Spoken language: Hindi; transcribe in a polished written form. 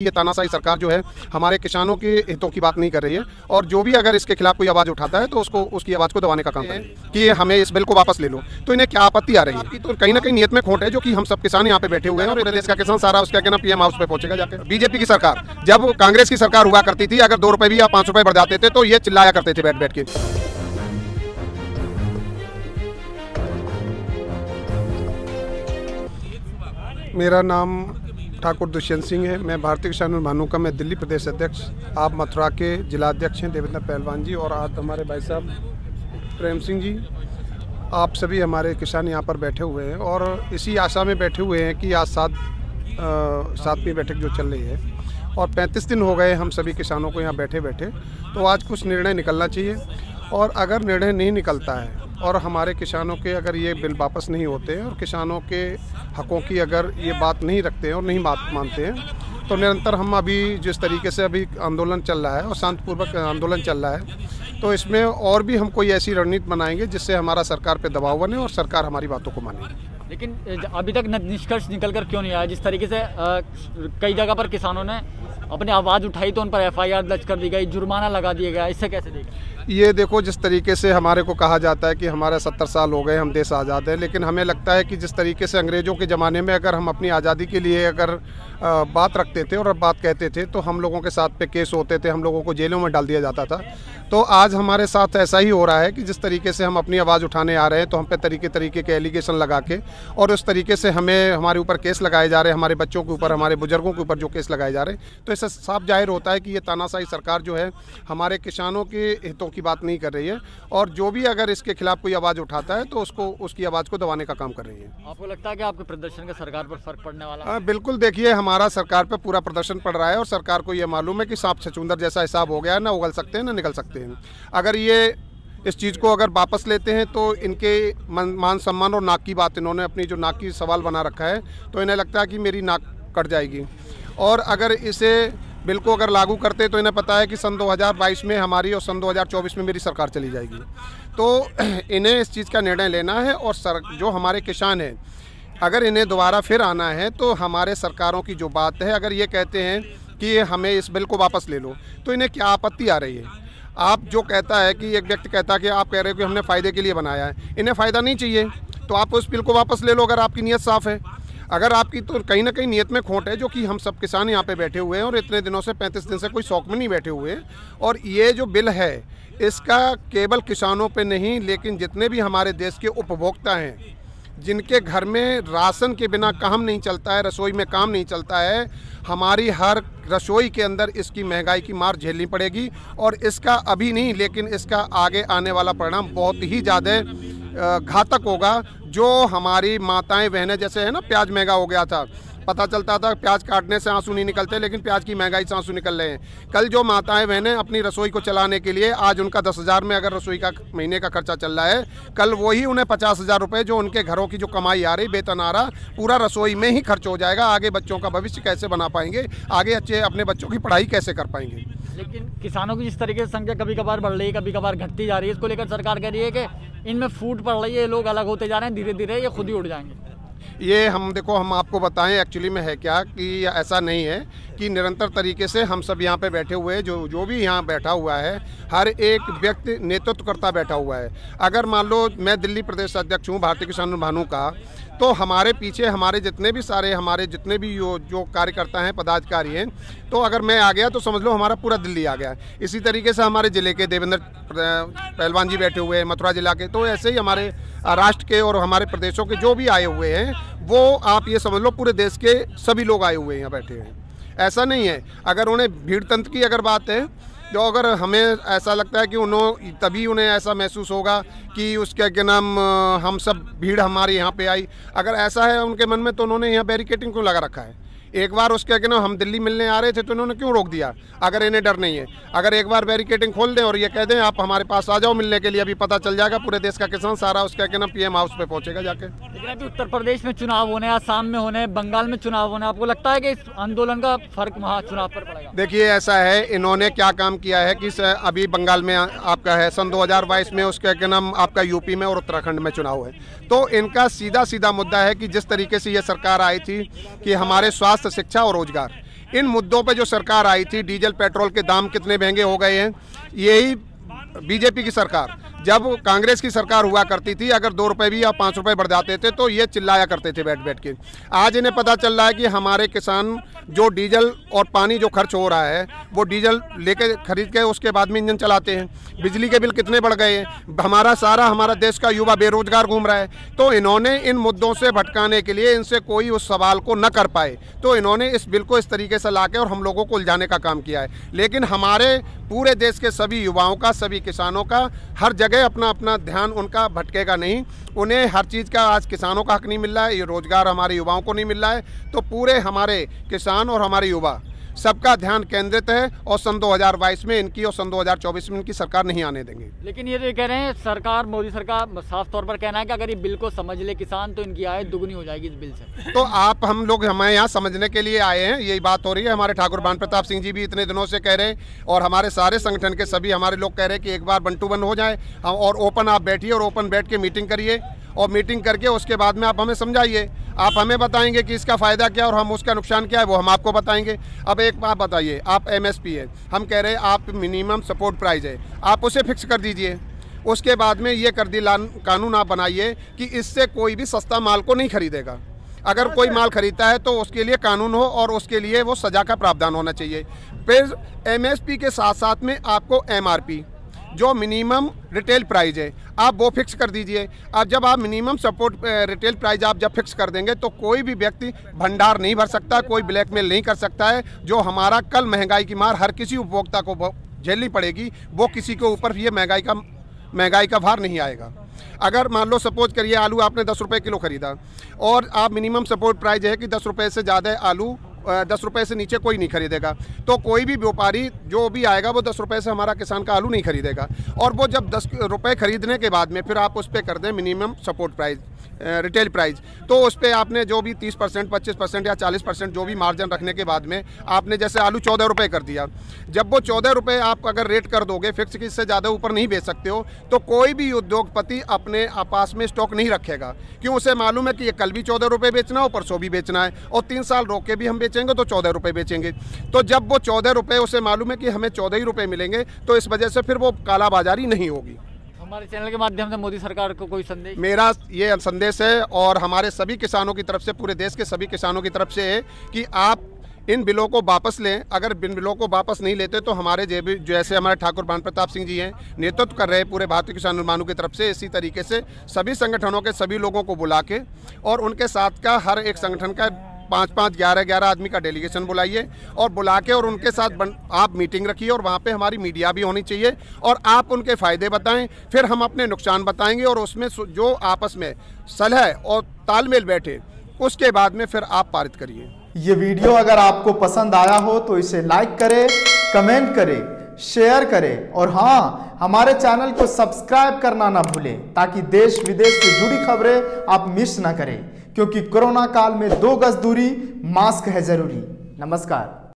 ये तानाशाही सरकार जो है हमारे किसानों के हितों की बात नहीं कर रही है और जो भी अगर इसके खिलाफ कोई आवाज़ उठाता है तो उसको उसकी आवाज़ को दबाने का काम है कि हमें इस बिल को वापस ले लो। तो इन्हें क्या आपत्ति आ रही है? तो कहीं ना कहीं नियत में खोट है जो कि हम सब किसान यहाँ पे बैठे हुए हैं और देश का किसान सारा उसका कहना पीएम हाउस पे पहुंचेगा जाकर। बीजेपी की सरकार, जब कांग्रेस की सरकार हुआ करती थी, अगर 2 रुपए भी या 5 रुपए बढ़ जाते थे तो ये चिल्लाया करते थे बैठ बैठ के। मेरा नाम ठाकुर दुष्यंत सिंह है। मैं भारतीय किसान भानु का मैं दिल्ली प्रदेश अध्यक्ष, आप मथुरा के जिला अध्यक्ष हैं देवेंद्र पहलवान जी, और आज हमारे भाई साहब प्रेम सिंह जी, आप सभी हमारे किसान यहाँ पर बैठे हुए हैं और इसी आशा में बैठे हुए हैं कि आज सातवीं बैठक जो चल रही है और 35 दिन हो गए हम सभी किसानों को यहाँ बैठे बैठे, तो आज कुछ निर्णय निकलना चाहिए। और अगर निर्णय नहीं निकलता है और हमारे किसानों के अगर ये बिल वापस नहीं होते हैं और किसानों के हकों की अगर ये बात नहीं रखते हैं और नहीं बात मानते हैं, तो निरंतर हम अभी जिस तरीके से अभी आंदोलन चल रहा है और शांतिपूर्वक आंदोलन चल रहा है, तो इसमें और भी हम कोई ऐसी रणनीति बनाएंगे जिससे हमारा सरकार पे दबाव बने और सरकार हमारी बातों को माने। लेकिन अभी तक निष्कर्ष निकल कर क्यों नहीं आया? जिस तरीके से कई जगह पर किसानों ने अपनी आवाज़ उठाई तो उन पर FIR दर्ज कर दी गई, जुर्माना लगा दिया गया, इससे कैसे देखें? ये देखो, जिस तरीके से हमारे को कहा जाता है कि हमारे 70 साल हो गए, हम देश आज़ाद है, लेकिन हमें लगता है कि जिस तरीके से अंग्रेज़ों के ज़माने में अगर हम अपनी आज़ादी के लिए अगर बात रखते थे और बात कहते थे तो हम लोगों के साथ पे केस होते थे, हम लोगों को जेलों में डाल दिया जाता था। तो आज हमारे साथ ऐसा ही हो रहा है कि जिस तरीके से हम अपनी आवाज़ उठाने आ रहे हैं तो हम पे तरीके के एलिगेशन लगा के और उस तरीके से हमें हमारे ऊपर केस लगाए जा रहे हैं, हमारे बच्चों के ऊपर, हमारे बुजुर्गों के ऊपर जो केस लगाए जा रहे हैं, तो इससे साफ जाहिर होता है कि ये तानाशाही सरकार जो है हमारे किसानों के हितों की बात नहीं कर रही है और जो भी अगर इसके खिलाफ कोई आवाज़ उठाता है तो उसको उसकी आवाज़ को दबाने का काम कर रही है। आपको लगता है कि आपके प्रदर्शन का सरकार पर फर्क पड़ने वाला है? बिल्कुल, देखिए, हमारा सरकार पर पूरा प्रदर्शन पड़ रहा है और सरकार को ये मालूम है कि सांप छछूंदर जैसा हिसाब हो गया है, ना उगल सकते हैं ना निकल सकते हैं। अगर ये इस चीज़ को अगर वापस लेते हैं तो इनके मान सम्मान और नाक की बात, इन्होंने अपनी जो नाक की सवाल बना रखा है, तो इन्हें लगता है कि मेरी नाक कट जाएगी। और अगर इसे बिल को अगर लागू करते तो इन्हें पता है कि सन 2022 में हमारी और सन 2024 में मेरी सरकार चली जाएगी। तो इन्हें इस चीज़ का निर्णय लेना है और जो हमारे किसान हैं, अगर इन्हें दोबारा फिर आना है तो हमारे सरकारों की जो बात है, अगर ये कहते हैं कि हमें इस बिल को वापस ले लो, तो इन्हें क्या आपत्ति आ रही है? आप जो कहता है कि एक व्यक्ति कहता है कि आप कह रहे हो कि हमने फ़ायदे के लिए बनाया है, इन्हें फ़ायदा नहीं चाहिए तो आप उस बिल को वापस ले लो अगर आपकी नीयत साफ़ है। अगर आपकी तो कहीं ना कहीं नीयत में खोट है जो कि हम सब किसान यहाँ पे बैठे हुए हैं और इतने दिनों से 35 दिन से कोई शौक में नहीं बैठे हुए हैं। और ये जो बिल है इसका केवल किसानों पे नहीं, लेकिन जितने भी हमारे देश के उपभोक्ता हैं, जिनके घर में राशन के बिना काम नहीं चलता है, रसोई में काम नहीं चलता है, हमारी हर रसोई के अंदर इसकी महंगाई की मार झेलनी पड़ेगी। और इसका अभी नहीं, लेकिन इसका आगे आने वाला परिणाम बहुत ही ज़्यादा घातक होगा। जो हमारी माताएं बहनें, जैसे है ना, प्याज महंगा हो गया था, पता चलता था प्याज काटने से आंसू नहीं निकलते, लेकिन प्याज की महंगाई से आंसू निकल रहे हैं। कल जो माताएं बहनें अपनी रसोई को चलाने के लिए, आज उनका 10,000 में अगर रसोई का महीने का खर्चा चल रहा है, कल वही उन्हें 50,000 रुपये जो उनके घरों की जो कमाई आ रही, वेतन आ रहा, पूरा रसोई में ही खर्च हो जाएगा। आगे बच्चों का भविष्य कैसे बना पाएंगे, आगे अच्छे अपने बच्चों की पढ़ाई कैसे कर पाएंगे? लेकिन किसानों की जिस तरीके से संख्या कभी कभार बढ़ रही है, कभी कभार घटती जा रही है, इसको लेकर सरकार कह रही है कि इनमें फूट पड़ रही है, लोग अलग होते जा रहे हैं, धीरे धीरे ये खुद ही उड़ जाएंगे। ये हम देखो, हम आपको बताएं एक्चुअली में है क्या कि ऐसा नहीं है कि निरंतर तरीके से हम सब यहाँ पे बैठे हुए हैं, जो भी यहाँ बैठा हुआ है, हर एक व्यक्ति नेतृत्व करता बैठा हुआ है। अगर मान लो मैं दिल्ली प्रदेश अध्यक्ष हूँ भारतीय किसान भानु का, तो हमारे पीछे हमारे जितने भी जो कार्यकर्ता हैं, पदाधिकारी हैं, तो अगर मैं आ गया तो समझ लो हमारा पूरा दिल्ली आ गया। इसी तरीके से हमारे ज़िले के देवेंद्र पहलवान जी बैठे हुए हैं, मथुरा जिला के, तो ऐसे ही हमारे राष्ट्र के और हमारे प्रदेशों के जो भी आए हुए हैं, वो आप ये समझ लो पूरे देश के सभी लोग आए हुए हैं, यहाँ बैठे हैं। ऐसा नहीं है, अगर उन्हें भीड़ तंत्र की अगर बात है, जो अगर हमें ऐसा लगता है कि तभी उन्हें ऐसा महसूस होगा कि उसके क्या नाम हम सब भीड़ हमारे यहाँ पे आई, अगर ऐसा है उनके मन में, तो उन्होंने यहाँ बैरिकेडिंग क्यों लगा रखा है? एक बार उसके क्या नाम हम दिल्ली मिलने आ रहे थे तो इन्होंने क्यों रोक दिया? अगर इन्हें डर नहीं है, अगर एक बार बैरिकेडिंग खोल दें और ये कह दें आप हमारे पास आ जाओ मिलने के लिए, अभी पता चल जाएगा पूरे देश का किसान सारा उसका क्या नाम पीएम हाउस पे पहुंचेगा जाके। लेकिन अभी उत्तर प्रदेश में चुनाव होने, आसाम में होने, बंगाल में चुनाव होने, आपको लगता है कि इस आंदोलन का फर्क वहाँ चुनाव पर पड़ेगा? देखिए, ऐसा है, इन्होंने क्या काम किया है कि अभी बंगाल में आपका है, सन 2022 में उसका क्या नाम आपका यूपी में और उत्तराखंड में चुनाव है, तो इनका सीधा सीधा मुद्दा है कि जिस तरीके से ये सरकार आई थी कि हमारे स्वास्थ्य, शिक्षा और रोजगार, इन मुद्दों पे जो सरकार आई थी, डीजल पेट्रोल के दाम कितने महंगे हो गए हैं, यही बीजेपी की सरकार, जब कांग्रेस की सरकार हुआ करती थी, अगर 2 रुपये भी या 5 रुपये बढ़ जाते थे तो ये चिल्लाया करते थे बैठ बैठ के। आज इन्हें पता चल रहा है कि हमारे किसान जो डीजल और पानी जो खर्च हो रहा है, वो डीजल लेके खरीद के उसके बाद में इंजन चलाते हैं, बिजली के बिल कितने बढ़ गए हैं, हमारा देश का युवा बेरोजगार घूम रहा है। तो इन्होंने इन मुद्दों से भटकाने के लिए इनसे कोई उस सवाल को न कर पाए, तो इन्होंने इस बिल को इस तरीके से लाके और हम लोगों को उलझाने का काम किया है। लेकिन हमारे पूरे देश के सभी युवाओं का, सभी किसानों का हर जगह अपना अपना ध्यान उनका भटकेगा नहीं। उन्हें हर चीज़ का, आज किसानों का हक नहीं मिल रहा है, ये रोजगार हमारे युवाओं को नहीं मिल रहा है, तो पूरे हमारे किसान और हमारे युवा सबका ध्यान केंद्रित है और सन 2022 में इनकी और सन 2024 में इनकी सरकार नहीं आने देंगे। लेकिन ये तो कह रहे हैं सरकार, मोदी सरकार साफ तौर पर कहना है कि अगर ये बिल को समझ ले किसान तो इनकी आय दुगनी हो जाएगी इस बिल से। तो हमें यहाँ समझने के लिए आए हैं, यही बात हो रही है। हमारे ठाकुर बाण प्रताप सिंह जी भी इतने दिनों से कह रहे हैं और हमारे सारे संगठन के सभी हमारे लोग कह रहे हैं कि एक बार 1 to 1 हो जाए और ओपन आप बैठिए और ओपन बैठ के मीटिंग करिए और मीटिंग करके उसके बाद में आप हमें समझाइए, आप हमें बताएंगे कि इसका फ़ायदा क्या और हम उसका नुकसान क्या है वो हम आपको बताएंगे। अब एक बात बताइए, आप एमएसपी है, हम कह रहे हैं आप मिनिमम सपोर्ट प्राइस है, आप उसे फिक्स कर दीजिए। उसके बाद में ये कर दी कानून आप बनाइए कि इससे कोई भी सस्ता माल को नहीं खरीदेगा। अगर कोई माल खरीदता है तो उसके लिए कानून हो और उसके लिए वो सज़ा का प्रावधान होना चाहिए। फिर एमएसपी के साथ साथ में आपको एमआरपी जो मिनिमम रिटेल प्राइस है आप वो फिक्स कर दीजिए। अब जब आप मिनिमम सपोर्ट रिटेल प्राइस आप जब फिक्स कर देंगे तो कोई भी व्यक्ति भंडार नहीं भर सकता, कोई ब्लैकमेल नहीं कर सकता है। जो हमारा कल महंगाई की मार हर किसी उपभोक्ता को झेलनी पड़ेगी, वो किसी के ऊपर ये महंगाई का भार नहीं आएगा। अगर मान लो सपोज करिए आलू आपने 10 रुपये किलो खरीदा और आप मिनिमम सपोर्ट प्राइस है कि 10 रुपये से ज़्यादा आलू 10 रुपये से नीचे कोई नहीं खरीदेगा, तो कोई भी व्यापारी जो भी आएगा वो 10 रुपये से हमारा किसान का आलू नहीं खरीदेगा। और वो जब 10 रुपये खरीदने के बाद में फिर आप उस पर कर दें minimum support price retail price, तो उस पर आपने जो भी 30%, 25% या 40% जो भी मार्जिन रखने के बाद में आपने जैसे आलू 14 रुपये कर दिया, जब वो 14 रुपये आप अगर रेट कर दोगे फिक्स कि इससे ज़्यादा ऊपर नहीं बेच सकते हो, तो कोई भी उद्योगपति अपने पास में स्टॉक नहीं रखेगा। क्यों? उसे मालूम है कि ये कल भी 14 रुपये बेचना हो, परसों भी बेचना है और 3 साल रोक के भी हम बेचेंगे तो 14 रुपये बेचेंगे। तो जब वो 14 रुपये उसे मालूम है कि हमें 14 ही रुपये मिलेंगे, तो इस वजह से फिर वो कालाबाजारी नहीं होगी। हमारे चैनल के माध्यम से मोदी सरकार को कोई संदेश? मेरा ये संदेश है और हमारे सभी किसानों की तरफ से, पूरे देश के सभी किसानों की तरफ से है कि आप इन बिलों को वापस लें। अगर इन बिलों को वापस नहीं लेते तो हमारे जैसे हमारे ठाकुर बाण प्रताप सिंह जी हैं, नेतृत्व कर रहे हैं पूरे भारतीय किसान निर्माणों की तरफ से, इसी तरीके से सभी संगठनों के सभी लोगों को बुला के और उनके साथ का हर एक संगठन का 5-5, 11-11 आदमी का डेलीगेशन बुलाइए और बुला के और उनके साथ आप मीटिंग रखिए और वहाँ पे हमारी मीडिया भी होनी चाहिए और आप उनके फ़ायदे बताएं, फिर हम अपने नुकसान बताएंगे और उसमें जो आपस में सलाह और तालमेल बैठे उसके बाद में फिर आप पारित करिए। ये वीडियो अगर आपको पसंद आया हो तो इसे लाइक करें, कमेंट करें, शेयर करें और हाँ, हमारे चैनल को सब्सक्राइब करना ना भूलें ताकि देश विदेश से जुड़ी खबरें आप मिस ना करें, क्योंकि कोरोना काल में 2 गज दूरी, मास्क है जरूरी। नमस्कार।